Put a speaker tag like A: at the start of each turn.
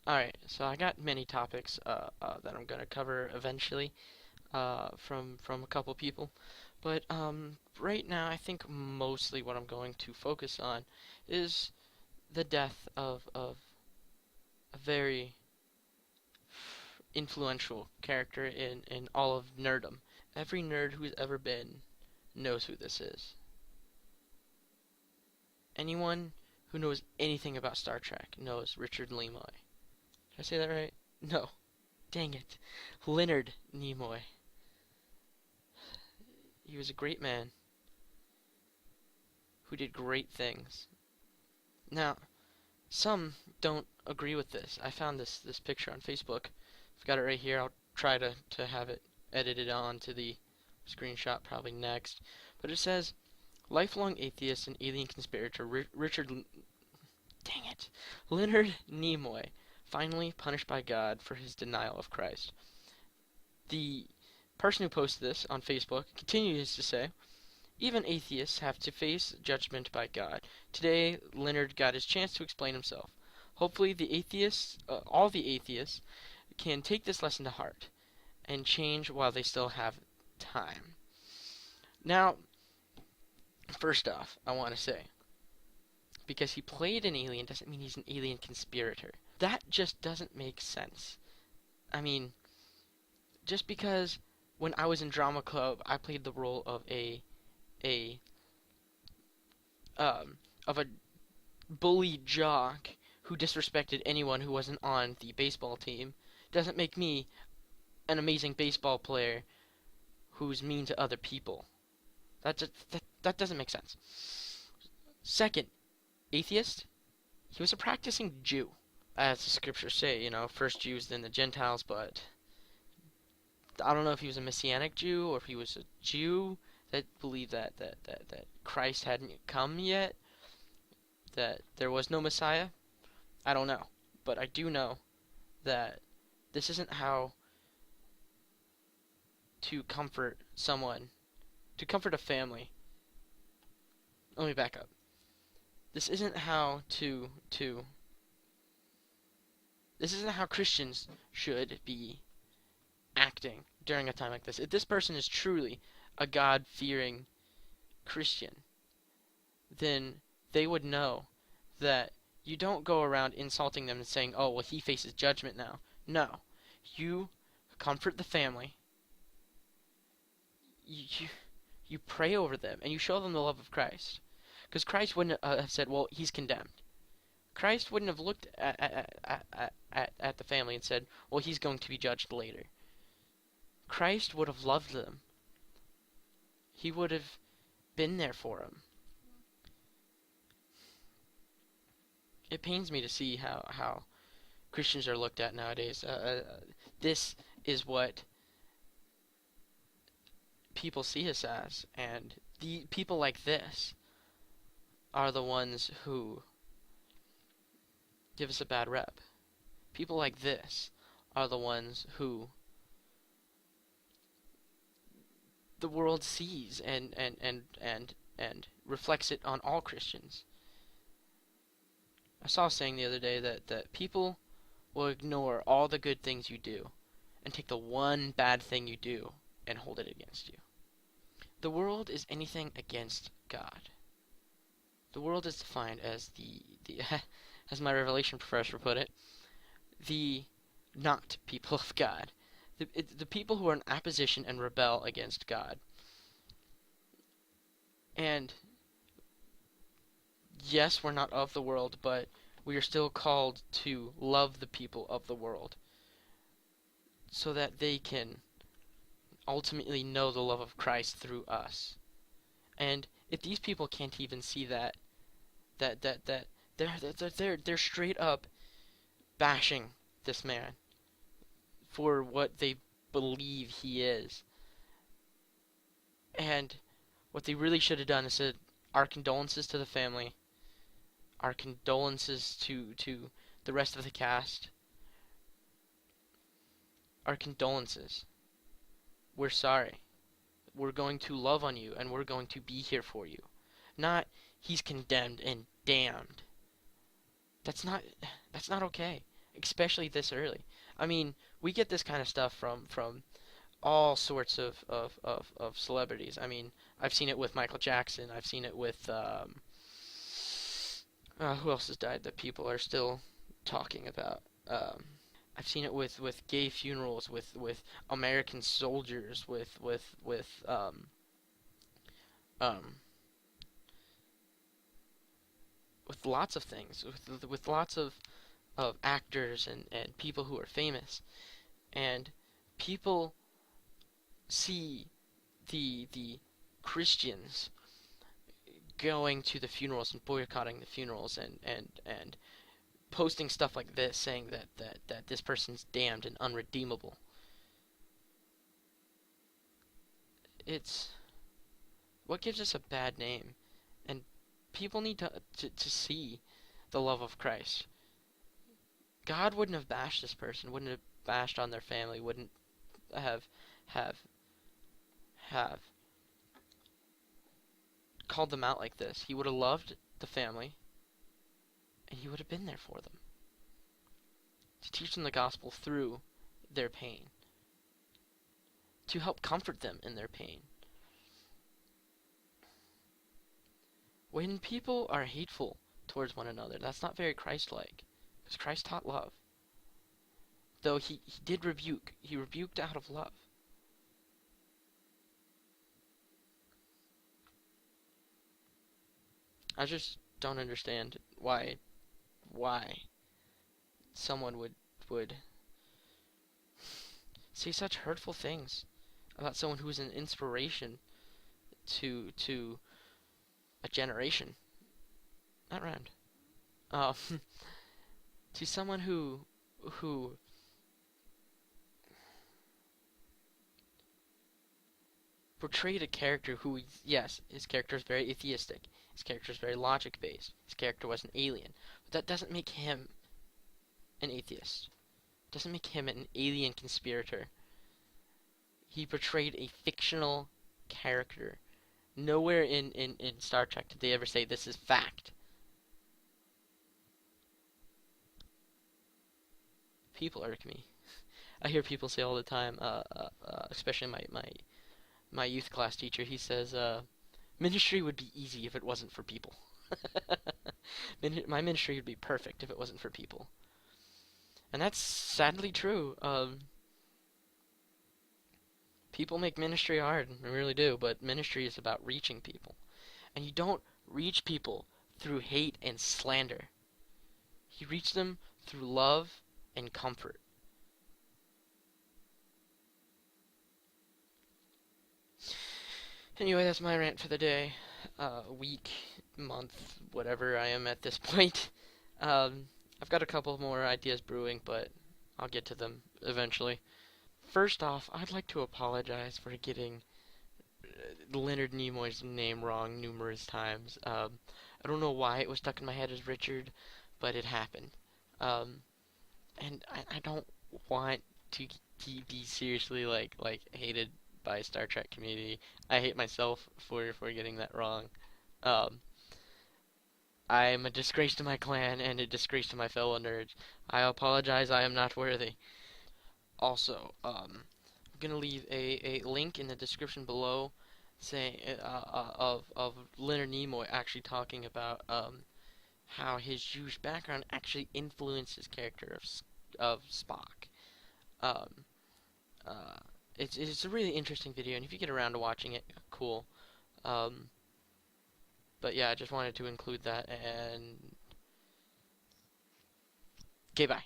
A: Alright, so I got many topics that I'm gonna cover eventually from a couple people, but right now I think mostly what I'm going to focus on is the death of a very influential character in all of nerdom. Every nerd who's ever been knows who this is. Anyone who knows anything about Star Trek knows Richard Nimoy. Did I say that right? No. Dang it. Leonard Nimoy. He was a great man who did great things. Now, some don't agree with this. I found this picture on Facebook. I've got it right here. I'll try to have it edited on to the screenshot probably next. But it says, lifelong atheist and alien conspirator dang it, Leonard Nimoy, finally punished by God for his denial of Christ. The person who posted this on Facebook continues to say, even atheists have to face judgment by God. Today, Leonard got his chance to explain himself. Hopefully, all the atheists, can take this lesson to heart and change while they still have time. Now, first off, I want to say, because he played an alien doesn't mean he's an alien conspirator. That just doesn't make sense. I mean, just because when I was in drama club, I played the role a um, of a bully jock who disrespected anyone who wasn't on the baseball team doesn't make me an amazing baseball player who's mean to other people. That doesn't make sense. Second, atheist, he was a practicing Jew. As the scriptures say, first Jews, then the Gentiles, but I don't know if he was a Messianic Jew or if he was a Jew that believed that Christ hadn't come yet, that there was no Messiah. I don't know. But I do know that this isn't how to comfort someone, to comfort a family. Let me back up. This isn't how this isn't how Christians should be acting during a time like this. If this person is truly a God-fearing Christian, then they would know that you don't go around insulting them and saying, oh, well, he faces judgment now. No. You comfort the family. You, you pray over them and you show them the love of Christ. Because Christ wouldn't have said, well, he's condemned. Christ wouldn't have looked at the family and said, well, he's going to be judged later. Christ would have loved them. He would have been there for them. It pains me to see how Christians are looked at nowadays. This is what people see us as, and the people like this are the ones who give us a bad rep. People like this are the ones who the world sees and reflects it on all Christians. I saw a saying the other day that people will ignore all the good things you do and take the one bad thing you do and hold it against you. The world is anything against God. The world is defined as the as my Revelation professor put it, the not people of God. The people who are in opposition and rebel against God. And yes, we're not of the world, but we are still called to love the people of the world so that they can ultimately know the love of Christ through us. And if these people can't even see that they're straight up bashing this man for what they believe he is. And what they really should have done is said, our condolences to the family, our condolences to the rest of the cast, our condolences. We're sorry. We're going to love on you and we're going to be here for you. Not he's condemned and damned. That's not okay. especially this early. I mean, we get this kind of stuff from all sorts of celebrities. I mean, I've seen it with Michael Jackson. I've seen it with who else has died that people are still talking about. I've seen it with gay funerals, with American soldiers, um, with lots of things, with lots of actors and people who are famous, and people see the Christians going to the funerals and boycotting the funerals and posting stuff like this saying that this person's damned and unredeemable. It's what gives us a bad name, and people need to see the love of Christ. God wouldn't have bashed this person, wouldn't have bashed on their family, wouldn't have have have called them out like this. He would have loved the family, and he would have been there for them to teach them the gospel through their pain, to help comfort them in their pain. When people are hateful towards one another, that's not very Christ-like, because Christ taught love. Though he did rebuke, he rebuked out of love. I just don't understand why someone would say such hurtful things about someone who is an inspiration to a generation. Not rhymed. Uh, to someone who portrayed a character who, yes, his character is very atheistic. His character is very logic based. His character was an alien. But that doesn't make him an atheist. Doesn't make him an alien conspirator. He portrayed a fictional character. Nowhere in Star Trek did they ever say this is fact. People irk me. I hear people say all the time, especially my youth class teacher, he says, ministry would be easy if it wasn't for people. My ministry would be perfect if it wasn't for people. And that's sadly true. People make ministry hard, they really do, but ministry is about reaching people. And you don't reach people through hate and slander. You reach them through love and comfort. Anyway, that's my rant for the day. Week, month, whatever I am at this point. Um, I've got a couple more ideas brewing, but I'll get to them eventually. First off, I'd like to apologize for getting Leonard Nimoy's name wrong numerous times. I don't know why it was stuck in my head as Richard, but it happened. Um, and I don't want to be seriously hated by Star Trek community. I hate myself for getting that wrong. Um, I'm a disgrace to my clan and a disgrace to my fellow nerds. I apologize. I am not worthy. Also, I'm gonna leave a link in the description below saying of Leonard Nimoy actually talking about how his Jewish background actually influenced his character of Spock. Um, uh, it's a really interesting video, and if you get around to watching it, cool. Um, but yeah, I just wanted to include that, and okay, bye.